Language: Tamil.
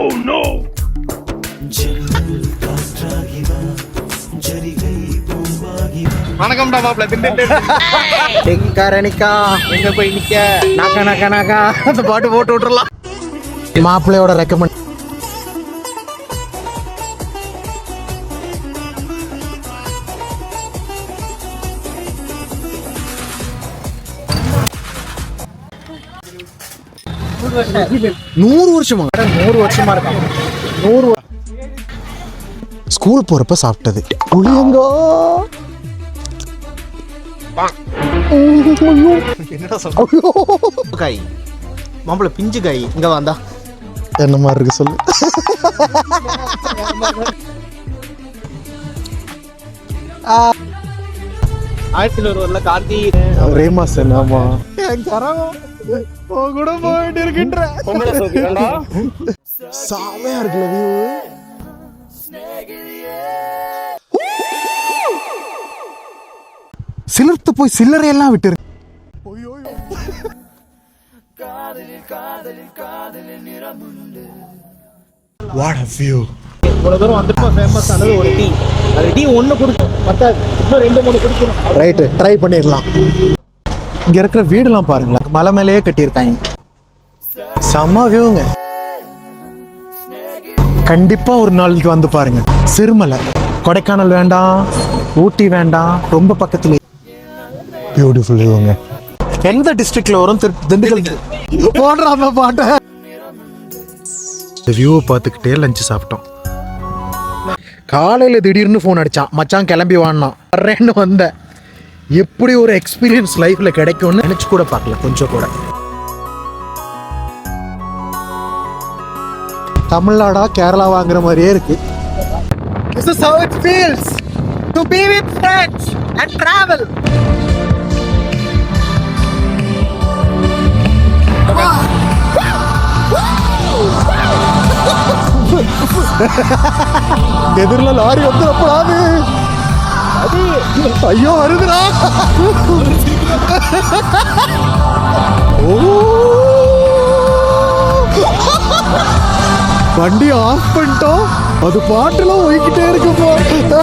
Oh no! வணக்கம்டா மாப்ள. டெக்கரணிக்கா எங்க போய் நிக்க நாக்கா நாக்கா நாக்கா அந்த பாட்டு போட்டு விட்டுறலாம். மாப்பிள்ளையோட ரெக்கமெண்ட். நூறு வருஷமா 100 வருஷமா இருக்காங்க. 100 ஸ்கூல் போறப்ப சாப்பிட்டது புளியங்கோ. என்னடா சொல்ற? காய் மாம்பழ பிஞ்சு காய் இங்க வந்தா என்ன மாதிரி இருக்கு சொல்லு. கார்த்தி ரேமாசன். ஆமா கூட போயிட்டு இருக்கின்ற சாமையா இருக்குல்ல வியூ. சிலர்த்து போய் சில்லறையெல்லாம் விட்டு இவ்வளவு தூரம் வந்துட்டு ஃபேமஸ் ஆனது ஒரு டீ. அது டீ ஒன்று குடிக்கும் பத்தாது, இன்னும் 2-3 குடிக்கணும். ரைட்டு, ட்ரை பண்ணிடலாம். இங்க இருக்கிற வீடுலாம் பாருங்களேன், மலை மேலேயே கட்டியிருக்காங்க. செம்ம வியூங்க. கண்டிப்பா ஒரு நாளைக்கு வந்து பாருங்க. சிறுமலை, கொடைக்கானல் வேண்டாம், ஊட்டி வேண்டாம், ரொம்ப பக்கத்துல. பியூட்டிஃபுல் வியூங்க. எந்த டிஸ்ட்ரிக்ட்ல வரும்? திண்டுக்கல். போடுறாங்க பாட்ட. இந்த வியூவை பார்த்துக்கிட்டே லஞ்சு சாப்பிட்டோம். காலையில் திடீர்னு ஃபோன் அடித்தான், மச்சான் கிளம்பி வாங்கினான், வர்றேன்னு வந்தேன். எப்படி ஒரு எக்ஸ்பீரியன்ஸ் லைஃப்பில் கிடைக்கும்னு நினச்சி கூட பார்க்கல கொஞ்சம் கூட. தமிழ்நாடா கேரளா வாங்குற மாதிரியே இருக்கு. This is how it feels to be with friends and travel. எதிரில் லாரி வந்துடப்படாது. ஐயோ வருதுடா. வண்டி ஆஃப் பண்ணிட்டோம், அது பாட்டுல போய்கிட்டே இருக்கு. பாருங்க